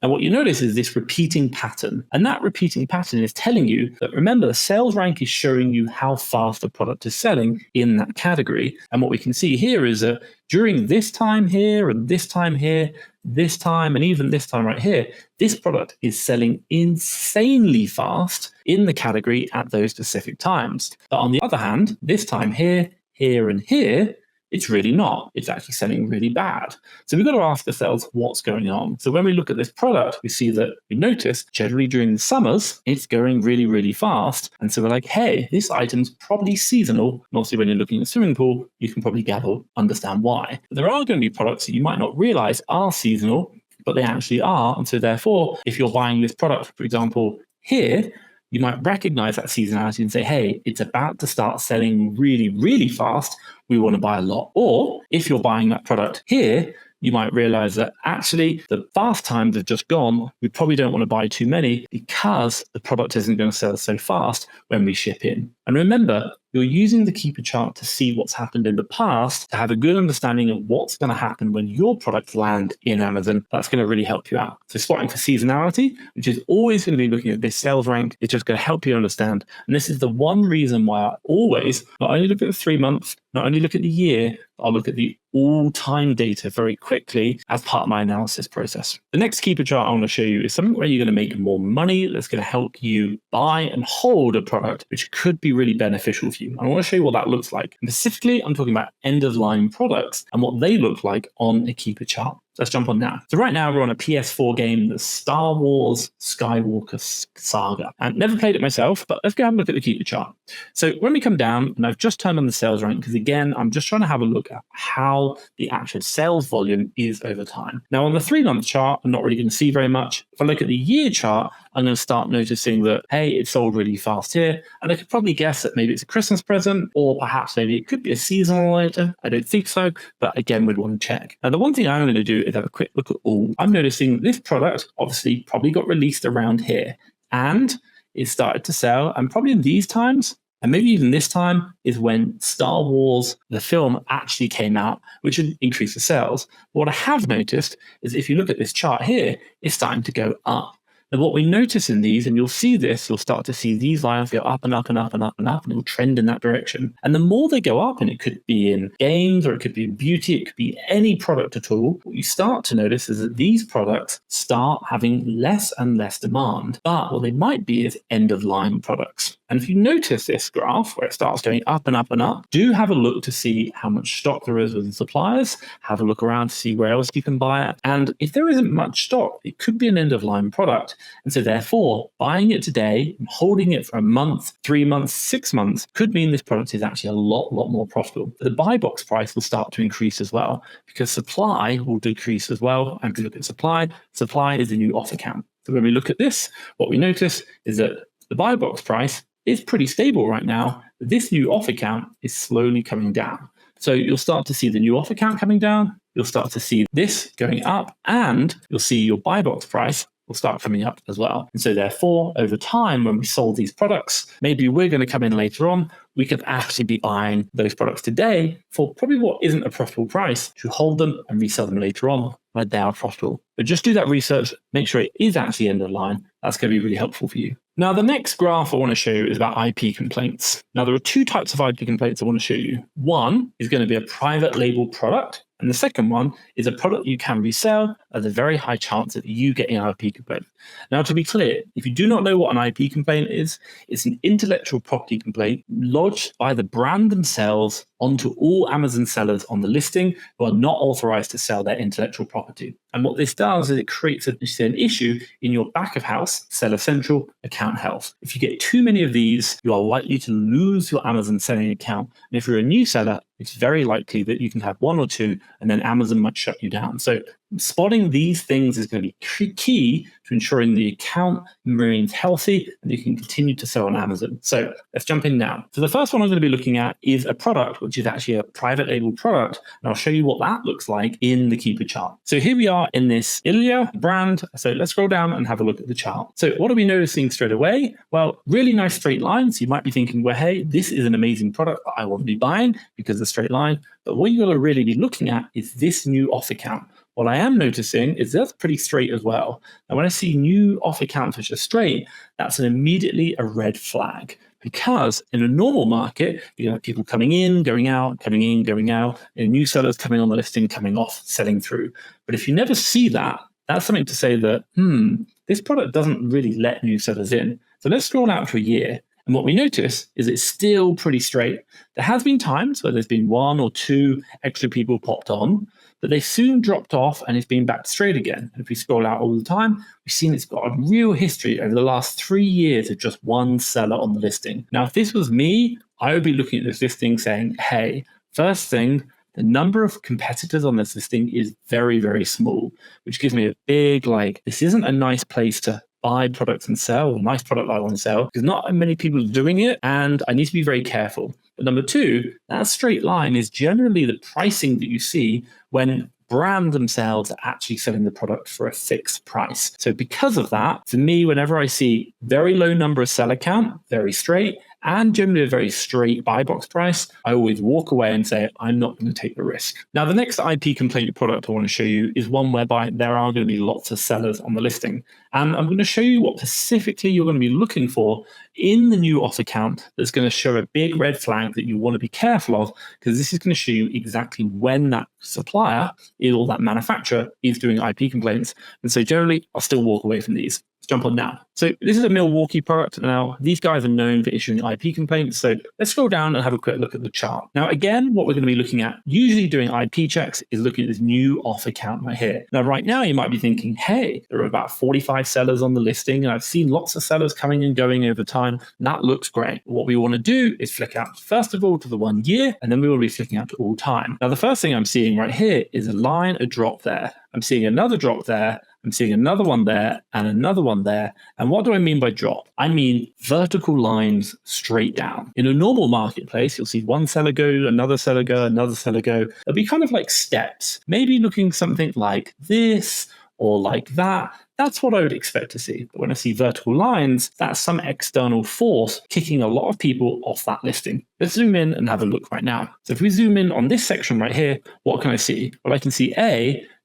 S1: And what you notice is this repeating pattern. And that repeating pattern is telling you that, remember, the sales rank is showing you how fast the product is selling in that category. And what we can see here is that during this time here and this time here, this time, and even this time right here, this product is selling insanely fast in the category at those specific times. But on the other hand, this time here, here, and here, it's really not. It's actually selling really bad. So we've got to ask ourselves what's going on. So when we look at this product, we see that we notice generally during the summers, it's going really, really fast. And so we're like, hey, this item's probably seasonal. And also when you're looking at a swimming pool, you can probably understand why. But there are going to be products that you might not realize are seasonal, but they actually are. And so therefore, if you're buying this product, for example, here, you might recognize that seasonality and say, hey, it's about to start selling really, really fast. We want to buy a lot. Or if you're buying that product here, you might realize that actually the fast times have just gone. We probably don't want to buy too many because the product isn't going to sell so fast when we ship in. And remember, you're using the Keepa chart to see what's happened in the past to have a good understanding of what's going to happen when your products land in Amazon. That's going to really help you out. So spotting for seasonality, which is always going to be looking at this sales rank, is just going to help you understand. And this is the one reason why I always not only look at the 3 months, not only look at the year, I'll look at the all-time data very quickly as part of my analysis process. The next Keepa chart I want to show you is something where you're going to make more money that's going to help you buy and hold a product, which could be really beneficial for you. I want to show you what that looks like. And specifically, I'm talking about end-of-line products and what they look like on a Keepa chart. Let's jump on now. So right now we're on a PS4 game, the Star Wars Skywalker Saga. And never played it myself, but let's go have a look at the Keepa chart. So when we come down, and I've just turned on the sales rank, because again, I'm just trying to have a look at how the actual sales volume is over time. Now on the 3-month chart, I'm not really going to see very much. If I look at the year chart, I'm going to start noticing that, hey, it sold really fast here. And I could probably guess that maybe it's a Christmas present, or perhaps maybe it could be a seasonal item. I don't think so, but again, we'd want to check. Now, the one thing I'm going to do is have a quick look at all. I'm noticing this product obviously probably got released around here, and it started to sell. And probably in these times, and maybe even this time, is when Star Wars, the film, actually came out, which would increase the sales. But what I have noticed is if you look at this chart here, it's starting to go up. And what we notice in these, and you'll see this, you'll start to see these lines go up and up and up and up and up, and it will trend in that direction. And the more they go up, and it could be in games, or it could be in beauty, it could be any product at all, what you start to notice is that these products start having less and less demand. But what they might be is end-of-line products. And if you notice this graph where it starts going up and up and up, do have a look to see how much stock there is with the suppliers, have a look around to see where else you can buy it. And if there isn't much stock, it could be an end-of-line product. And so therefore, buying it today, holding it for a month, 3 months, 6 months, could mean this product is actually a lot more profitable. The buy box price will start to increase as well, because supply will decrease as well. And if you look at supply is the new off account. So when we look at this, what we notice is that the buy box price is pretty stable right now, but this new off account is slowly coming down. So you'll start to see the new off account coming down, you'll start to see this going up, and you'll see your buy box price will start coming up as well. And so therefore, over time, when we sold these products, maybe we're going to come in later on, we could actually be buying those products today for probably what isn't a profitable price to hold them and resell them later on when they are profitable. But just do that research, make sure it is actually end of line. That's going to be really helpful for you. Now, the next graph I want to show you is about IP complaints. Now, there are 2 types of IP complaints I want to show you. One is going to be a private label product, and the second one is a product you can resell at a very high chance of you getting an IP complaint. Now, to be clear, if you do not know what an IP complaint is, it's an intellectual property complaint lodged by the brand themselves onto all Amazon sellers on the listing who are not authorized to sell their intellectual property. And what this does is it creates an issue in your back of house, Seller Central, account health. If you get too many of these, you are likely to lose your Amazon selling account. And if you're a new seller, it's very likely that you can have 1 or 2 and then Amazon might shut you down. So spotting these things is going to be key to ensuring the account remains healthy and you can continue to sell on Amazon. So let's jump in now. So the first one I'm going to be looking at is a product, which is actually a private label product. And I'll show you what that looks like in the Keepa chart. So here we are in this Ilya brand. So let's scroll down and have a look at the chart. So what are we noticing straight away? Well, really nice straight lines. You might be thinking, well, hey, this is an amazing product that I want to be buying because of the straight line. But what you're going to really be looking at is this new off account. What I am noticing is that's pretty straight as well. And when I see new off accounts which are straight, that's immediately a red flag. Because in a normal market, you have people coming in, going out, coming in, going out, and new sellers coming on the listing, coming off, selling through. But if you never see that, that's something to say that, this product doesn't really let new sellers in. So let's scroll out to a year. And what we notice is it's still pretty straight. There has been times where there's been 1 or 2 extra people popped on, but they soon dropped off and it's been back straight again. And if we scroll out all the time, we've seen it's got a real history over the last 3 years of just 1 seller on the listing. Now, if this was me, I would be looking at this listing saying, hey, first thing, the number of competitors on this listing is very, very small, which gives me a big, this isn't a nice place to buy products and sell, a nice product I want to sell, because not many people are doing it, and I need to be very careful. But number 2, that straight line is generally the pricing that you see when brand themselves are actually selling the product for a fixed price. So because of that, for me, whenever I see very low number of seller count, very straight, and generally a very straight buy box price, I always walk away and say, I'm not going to take the risk. Now, the next IP complaint product I want to show you is one whereby there are going to be lots of sellers on the listing. And I'm going to show you what specifically you're going to be looking for in the new off account that's going to show a big red flag that you want to be careful of, because this is going to show you exactly when that supplier or that manufacturer is doing IP complaints. And so generally, I'll still walk away from these. Let's jump on now. So this is a Milwaukee product. Now, these guys are known for issuing IP complaints. So let's scroll down and have a quick look at the chart. Now, again, what we're going to be looking at, usually doing IP checks, is looking at this new off account right here. Now, right now, you might be thinking, hey, there are about 45 sellers on the listing, and I've seen lots of sellers coming and going over time. That looks great. What we want to do is flick out, first of all, to the 1 year, and then we will be flicking out to all time. Now, the first thing I'm seeing right here is a drop there. I'm seeing another drop there. I'm seeing another one there and another one there. And what do I mean by drop? I mean vertical lines straight down. In a normal marketplace, you'll see one seller go, another seller go, another seller go. It'll be kind of like steps, maybe looking something like this or like that. That's what I would expect to see. But when I see vertical lines, that's some external force kicking a lot of people off that listing. Let's zoom in and have a look right now. So if we zoom in on this section right here, what can I see? Well, I can see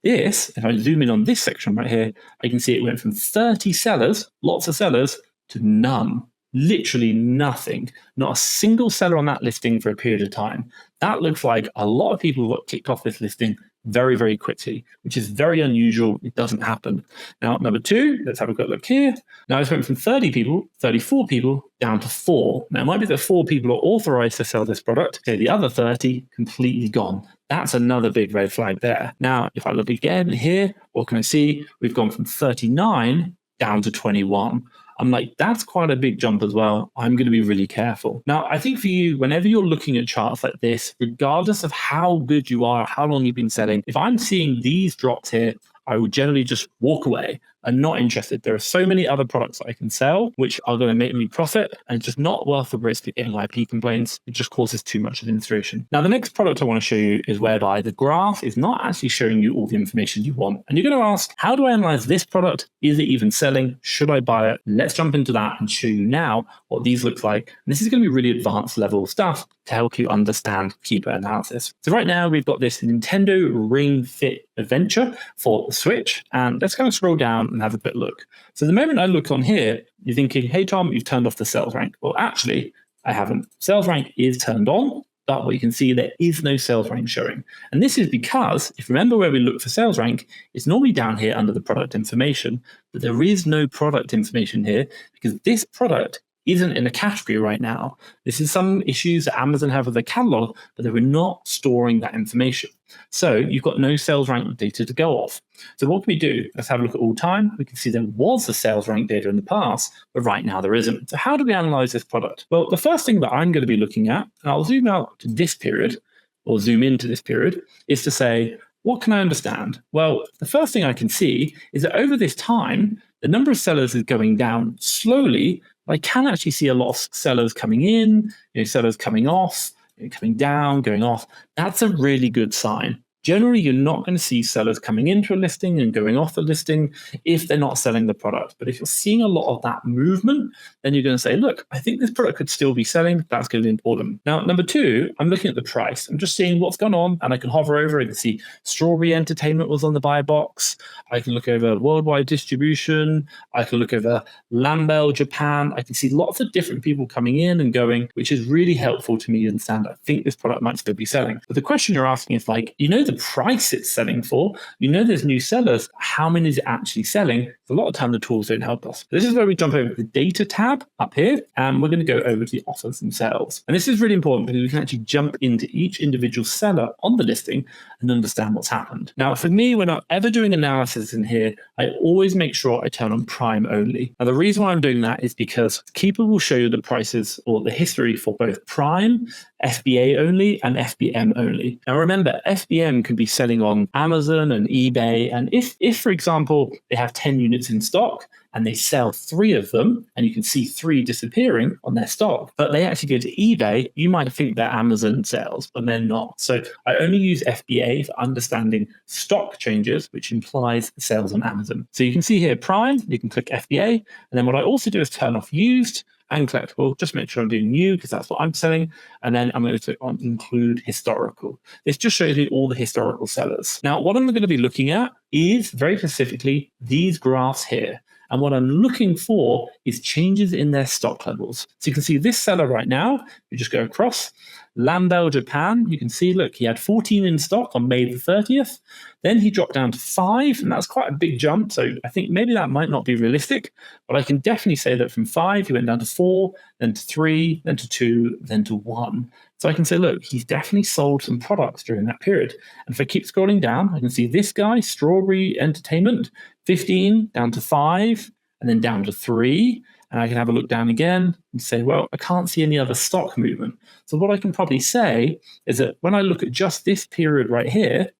S1: if I zoom in on this section right here, I can see it went from 30 sellers, lots of sellers, to none. Literally nothing. Not a single seller on that listing for a period of time. That looks like a lot of people got kicked off this listing very, very quickly, which is very unusual. It doesn't happen. Now, number two, let's have a quick look here. Now, it's went from 30 people, 34 people, down to 4. Now, it might be that 4 people are authorized to sell this product. Okay, the other 30 completely gone. That's another big red flag there. Now, if I look again here, what can I see? We've gone from 39 down to 21. I'm like, that's quite a big jump as well. I'm going to be really careful. Now, I think for you, whenever you're looking at charts like this, regardless of how good you are, how long you've been selling, if I'm seeing these drops here, I would generally just walk away. I'm not interested. There are so many other products that I can sell, which are going to make me profit, and it's just not worth the risk of getting IP complaints. It just causes too much administration. Now, the next product I want to show you is whereby the graph is not actually showing you all the information you want. And you're going to ask, how do I analyze this product? Is it even selling? Should I buy it? Let's jump into that and show you now what these look like. And this is going to be really advanced level stuff to help you understand Keepa analysis. So right now we've got this Nintendo Ring Fit Adventure for the Switch. And let's kind of scroll down and have a bit look. So the moment I look on here, you're thinking, hey, Tom, you've turned off the sales rank. Well, actually, I haven't. Sales rank is turned on, but what you can see, there is no sales rank showing. And this is because, if you remember where we look for sales rank, it's normally down here under the product information, but there is no product information here because this product isn't in a category right now. This is some issues that Amazon have with their catalog, but they were not storing that information. So you've got no sales rank data to go off. So what can we do? Let's have a look at all time. We can see there was a sales rank data in the past, but right now there isn't. So how do we analyze this product? Well, the first thing that I'm going to be looking at, and I'll zoom out to this period, or zoom into this period, is to say, what can I understand? Well, the first thing I can see is that over this time, the number of sellers is going down slowly. I can actually see a lot of sellers coming in, sellers coming off, coming down, going off. That's a really good sign. Generally, you're not going to see sellers coming into a listing and going off the listing if they're not selling the product. But if you're seeing a lot of that movement, then you're going to say, look, I think this product could still be selling. That's going to be important. Now, number two, I'm looking at the price. I'm just seeing what's gone on, and I can hover over. I can see Strawberry Entertainment was on the buy box. I can look over worldwide distribution. I can look over Lambel, Japan. I can see lots of different people coming in and going, which is really helpful to me to understand. I think this product might still be selling. But the question you're asking is like, the price it's selling for, there's new sellers, how many is it actually selling? A lot of time the tools don't help us. This is where we jump over to the data tab up here, and we're going to go over to the offers themselves. And this is really important because we can actually jump into each individual seller on the listing and understand what's happened. Now, for me, when I'm ever doing analysis in here, I always make sure I turn on Prime only. Now, the reason why I'm doing that is because Keepa will show you the prices or the history for both Prime, FBA only, and FBM only. Now, remember, FBM can be selling on Amazon and eBay. And if, for example, they have 10 units in stock and they sell 3 of them, and you can see 3 disappearing on their stock, but they actually go to eBay, you might think they're Amazon sales, but they're not. So I only use FBA for understanding stock changes, which implies sales on Amazon. So you can see here Prime, you can click FBA. And then what I also do is turn off used. and collectible. Just make sure I'm doing new because that's what I'm selling. And then I'm going to click on include historical. This just shows you all the historical sellers. Now, what I'm going to be looking at is very specifically these graphs here. And what I'm looking for is changes in their stock levels. So you can see this seller right now, you just go across, Lambell Japan, you can see, look, he had 14 in stock on May the 30th. Then he dropped down to 5, and that's quite a big jump. So I think maybe that might not be realistic, but I can definitely say that from 5, he went down to 4, then to 3, then to 2, then to 1. So I can say, look, he's definitely sold some products during that period. And if I keep scrolling down, I can see this guy, Strawberry Entertainment, 15 down to 5, and then down to 3. And I can have a look down again and say, well, I can't see any other stock movement. So what I can probably say is that when I look at just this period right here,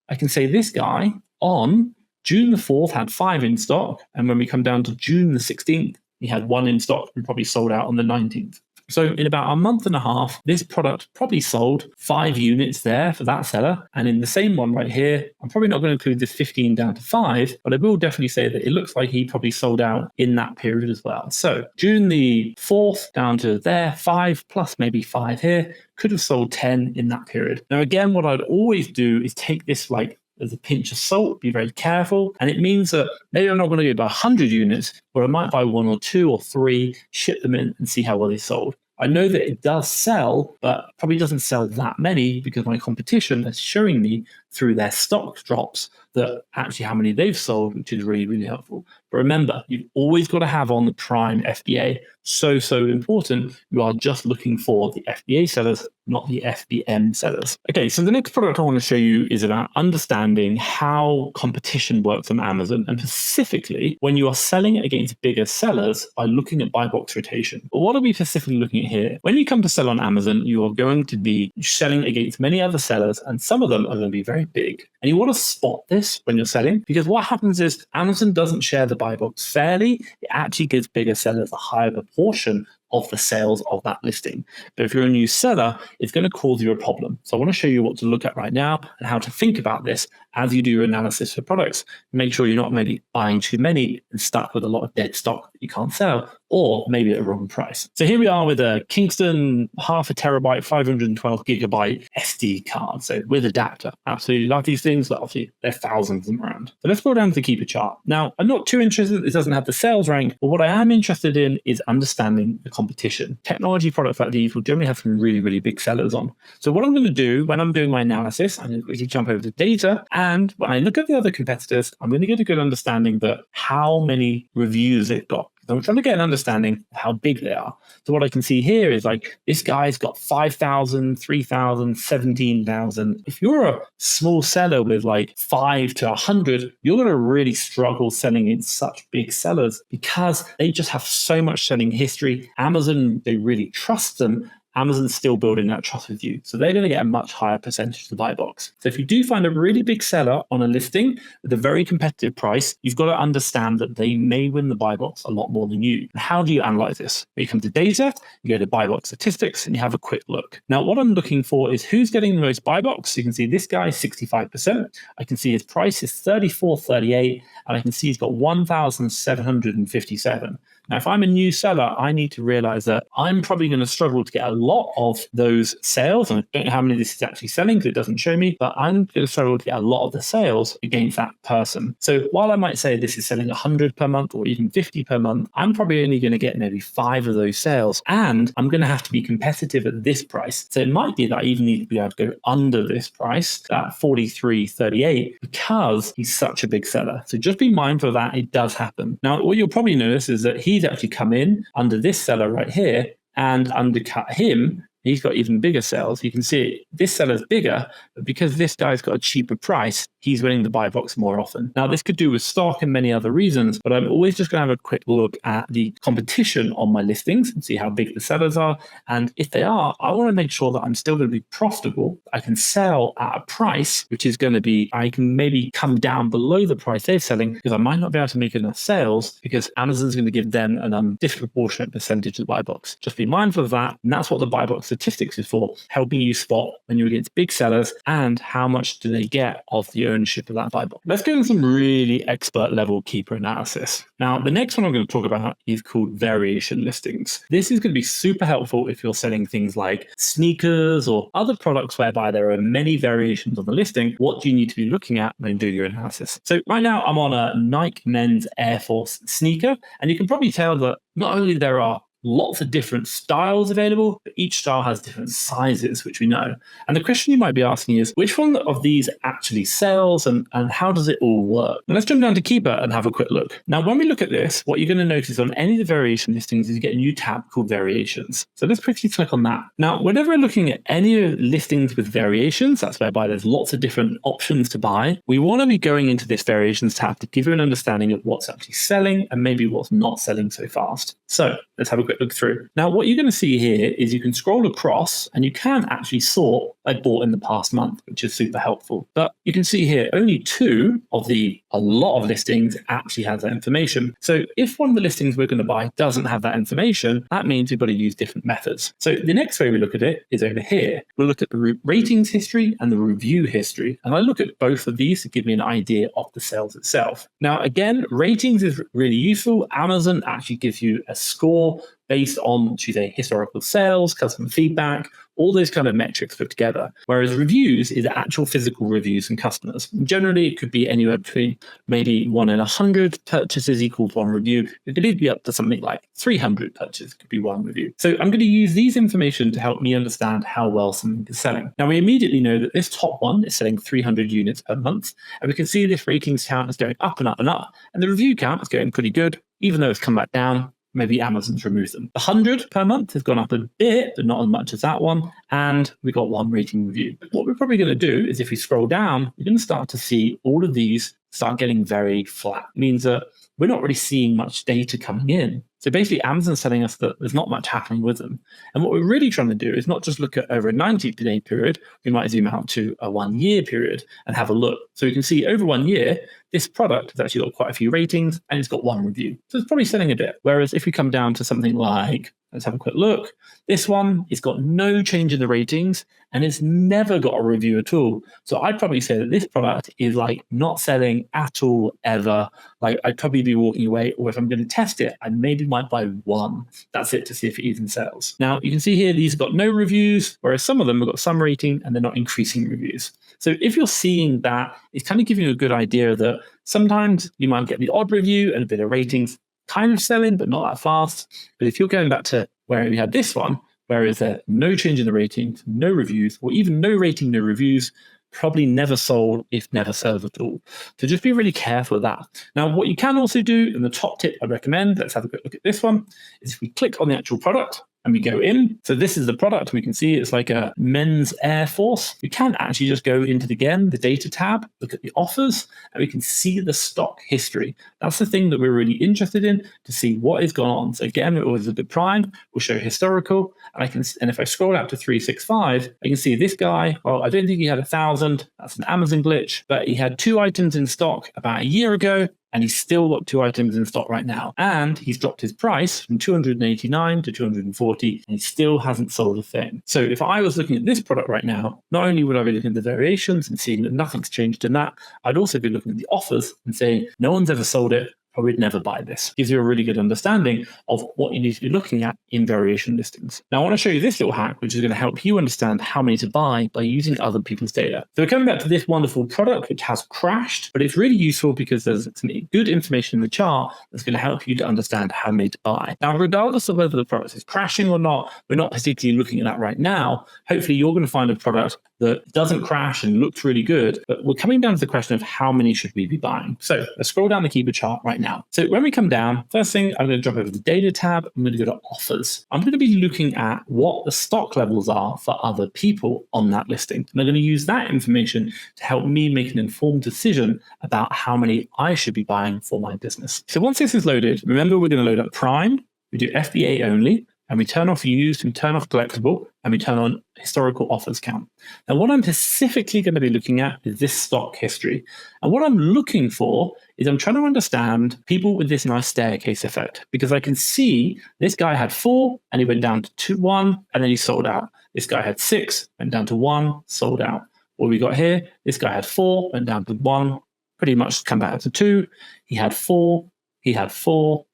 S1: I can say this guy on June the 4th had 5 in stock. And when we come down to June the 16th, he had 1 in stock and probably sold out on the 19th. So in about a month and a half, this product probably sold 5 units there for that seller. And in the same one right here, I'm probably not going to include this 15 down to 5, but I will definitely say that it looks like he probably sold out in that period as well. So June the 4th down to there, 5 plus maybe 5 here, could have sold 10 in that period. Now, again, what I'd always do is take this like as a pinch of salt, be very careful. And it means that maybe I'm not going to go buy 100 units, but I might buy 1 or 2 or 3, ship them in and see how well they sold. I know that it does sell, but probably doesn't sell that many because my competition is showing me through their stock drops that actually how many they've sold, which is really, really helpful. But remember, you've always got to have on the prime FBA. So important. You are just looking for the FBA sellers, not the FBM sellers. Okay, so the next product I want to show you is about understanding how competition works on Amazon, and specifically when you are selling against bigger sellers by looking at buy box rotation. But what are we specifically looking at here? When you come to sell on Amazon, you are going to be selling against many other sellers, and some of them are going to be very big. And you want to spot this when you're selling, because what happens is Amazon doesn't share the buy box fairly. It actually gives bigger sellers a higher proportion of the sales of that listing. But if you're a new seller, it's going to cause you a problem. So I want to show you what to look at right now and how to think about this as you do your analysis for products. Make sure you're not maybe buying too many and stuck with a lot of dead stock that you can't sell, or maybe at a wrong price. So here we are with a Kingston 0.5 terabyte, 512 gigabyte SD card. So with adapter. Absolutely love these things. Obviously, there are thousands of them around. So let's go down to the Keepa chart. Now, I'm not too interested. It doesn't have the sales rank, but what I am interested in is understanding the competition. Technology products like these will generally have some really, really big sellers on. So what I'm going to do when I'm doing my analysis, I'm going to quickly jump over to data. And when I look at the other competitors, I'm going to get a good understanding that how many reviews they've got. So I'm trying to get an understanding of how big they are. So what I can see here is like this guy's got 5,000, 3,000, 17,000. If you're a small seller with like 5 to 100, you're going to really struggle selling in such big sellers because they just have so much selling history. Amazon, they really trust them. Amazon's still building that trust with you. So they're going to get a much higher percentage of the buy box. So if you do find a really big seller on a listing with a very competitive price, you've got to understand that they may win the buy box a lot more than you. And how do you analyze this? You come to data, you go to buy box statistics, and you have a quick look. Now, what I'm looking for is who's getting the most buy box. You can see this guy is 65%. I can see his price is 34.38, and I can see he's got 1,757. Now, if I'm a new seller, I need to realize that I'm probably going to struggle to get a lot of those sales. And I don't know how many this is actually selling because it doesn't show me, but I'm going to struggle to get a lot of the sales against that person. So while I might say this is selling 100 per month or even 50 per month, I'm probably only going to get maybe 5 of those sales. And I'm going to have to be competitive at this price. So it might be that I even need to be able to go under this price, that 43.38, because he's such a big seller. So just be mindful of that. It does happen. Now, what you'll probably notice is that he's actually come in under this seller right here and undercut him. He's got even bigger sales. You can see this seller's bigger, but because this guy's got a cheaper price, he's winning the buy box more often. Now, this could do with stock and many other reasons, but I'm always just going to have a quick look at the competition on my listings and see how big the sellers are. And if they are, I want to make sure that I'm still going to be profitable. I can sell at a price, which is going to be, I can maybe come down below the price they're selling because I might not be able to make enough sales because Amazon's going to give them a disproportionate percentage of the buy box. Just be mindful of that. And that's what the buy box statistics is for, helping you spot when you're against big sellers and how much do they get of the ownership of that buy box. Let's go into some really expert level Keepa analysis. Now, the next one I'm going to talk about is called variation listings. This is going to be super helpful if you're selling things like sneakers or other products whereby there are many variations on the listing. What do you need to be looking at when doing your analysis? So right now I'm on a Nike men's Air Force sneaker, and you can probably tell that not only there are lots of different styles available, but each style has different sizes, which we know. And the question you might be asking is, which one of these actually sells and how does it all work? And let's jump down to Keepa and have a quick look. Now, when we look at this, what you're going to notice on any of the variation listings is you get a new tab called variations. So let's quickly click on that. Now, whenever we're looking at any listings with variations, that's whereby there's lots of different options to buy, we want to be going into this variations tab to give you an understanding of what's actually selling and maybe what's not selling so fast. So let's have a quick look through. Now, what you're going to see here is you can scroll across and you can actually sort I bought in the past month, which is super helpful. But you can see here, only 2 of a lot of listings actually has that information. So if one of the listings we're going to buy doesn't have that information, that means we've got to use different methods. So the next way we look at it is over here. We'll look at the ratings history and the review history. And I look at both of these to give me an idea of the sales itself. Now, again, ratings is really useful. Amazon actually gives you a score based on, should we say, historical sales, customer feedback, all those kind of metrics put together. Whereas reviews is actual physical reviews from customers. Generally, it could be anywhere between maybe 1 in 100 purchases equals 1 review. It could even be up to something like 300 purchases could be 1 review. So I'm going to use these information to help me understand how well something is selling. Now, we immediately know that this top one is selling 300 units per month. And we can see this ratings count is going up and up and up. And the review count is going pretty good, even though it's come back down. Maybe Amazon's removed them. The 100 per month has gone up a bit, but not as much as that one. And we got 1 rating review. What we're probably going to do is if we scroll down, we're going to start to see all of these start getting very flat. It means that we're not really seeing much data coming in. So basically, Amazon's telling us that there's not much happening with them. And what we're really trying to do is not just look at over a 90-day period. We might zoom out to a 1-year period and have a look. So we can see over 1 year, this product has actually got quite a few ratings and it's got 1 review. So it's probably selling a bit. Whereas if we come down to something like, let's have a quick look. This one, it's got no change in the ratings and it's never got a review at all. So I'd probably say that this product is like not selling at all ever. Like I'd probably be walking away, or if I'm going to test it, I maybe might buy 1. That's it, to see if it even sells. Now you can see here, these have got no reviews, whereas some of them have got some rating and they're not increasing reviews. So if you're seeing that, it's kind of giving you a good idea that sometimes you might get the odd review and a bit of ratings kind of selling, but not that fast. But if you're going back to where we had this one, where is there no change in the ratings, no reviews, or even no rating, no reviews, probably never sold, if never sells at all. So just be really careful with that. Now, what you can also do, and the top tip I recommend, let's have a quick look at this one, is if we click on the actual product, and we go in. So this is the product. We can see it's like a men's Air Force. We can actually just go into the data tab, look at the offers, and we can see the stock history. That's the thing that we're really interested in, to see what is going on. So again, it was a bit prime. We'll show historical. And if I scroll out to 365, I can see this guy. Well, I don't think he had 1,000. That's an Amazon glitch, but he had 2 items in stock about a year ago. And he's still got 2 items in stock right now. And he's dropped his price from 289 to 240, and he still hasn't sold a thing. So if I was looking at this product right now, not only would I be looking at the variations and seeing that nothing's changed in that, I'd also be looking at the offers and saying, no one's ever sold it, I would never buy this. Gives you a really good understanding of what you need to be looking at in variation listings. Now, I want to show you this little hack, which is going to help you understand how many to buy by using other people's data. So we're coming back to this wonderful product, which has crashed, but it's really useful because there's some good information in the chart that's going to help you to understand how many to buy. Now, regardless of whether the product is crashing or not, we're not particularly looking at that right now. Hopefully, you're going to find a product that doesn't crash and looks really good, but we're coming down to the question of how many should we be buying. So let's scroll down the Keepa chart right now. So when we come down, first thing, I'm going to jump over to the data tab. I'm going to go to offers. I'm going to be looking at what the stock levels are for other people on that listing. And I'm going to use that information to help me make an informed decision about how many I should be buying for my business. So once this is loaded, remember we're going to load up Prime. We do FBA only. and we turn off used, we turn off collectible, and we turn on historical offers count. Now, what I'm specifically going to be looking at is this stock history. And what I'm looking for is I'm trying to understand people with this nice staircase effect, because I can see this guy had 4 and he went down to 1 and then he sold out. This guy had 6, went down to 1, sold out. What we got here, this guy had 4, went down to 1, pretty much come back to 2. He had 4, he had 4,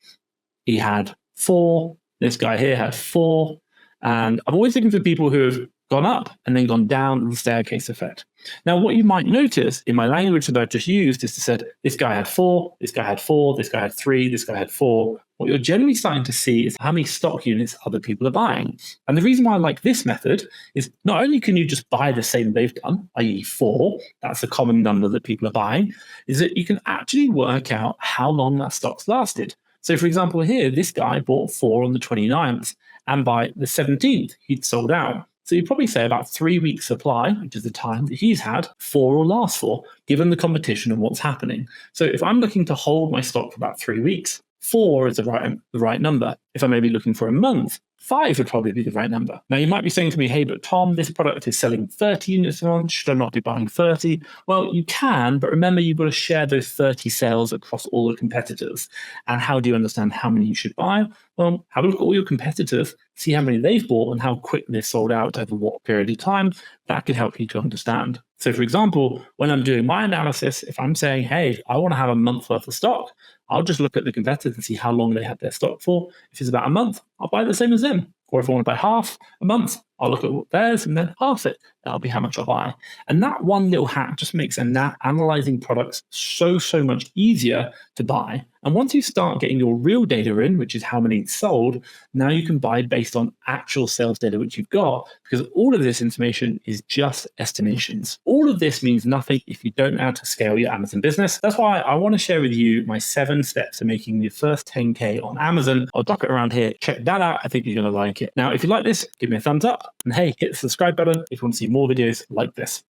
S1: he had 4. This guy here had 4. And I'm always looking for people who have gone up and then gone down the staircase effect. Now, what you might notice in my language that I've just used is to say, this guy had 4, this guy had 4, this guy had 3, this guy had 4. What you're generally starting to see is how many stock units other people are buying. And the reason why I like this method is not only can you just buy the same they've done, i.e. 4, that's a common number that people are buying, is that you can actually work out how long that stock's lasted. So, for example, here, this guy bought 4 on the 29th, and by the 17th, he'd sold out. So you'd probably say about 3 weeks supply, which is the time that he's had, 4 will last for, given the competition and what's happening. So if I'm looking to hold my stock for about 3 weeks, 4 is the right number. If I may be looking for a month, 5 would probably be the right number. Now, you might be saying to me, hey, but Tom, this product is selling 30 units a month. Should I not be buying 30? Well, you can, but remember, you've got to share those 30 sales across all the competitors. And how do you understand how many you should buy? Well, have a look at all your competitors, see how many they've bought and how quick they're sold out over what period of time. That could help you to understand. So, for example, when I'm doing my analysis, if I'm saying, hey, I want to have a month worth of stock, I'll just look at the competitors and see how long they had their stock for. If it's about a month, I'll buy the same as them. Or if I want to buy half a month, I'll look at what theirs and then half it. That'll be how much I'll buy. And that one little hack just makes analyzing products so much easier to buy. And once you start getting your real data in, which is how many sold, now you can buy based on actual sales data which you've got, because all of this information is just estimations. All of this means nothing if you don't know how to scale your Amazon business. That's why I want to share with you my 7 steps to making your first 10K on Amazon. I'll drop it around here. Check that out. I think you're going to like it. Now, if you like this, give me a thumbs up. And hey, hit the subscribe button if you want to see more videos like this.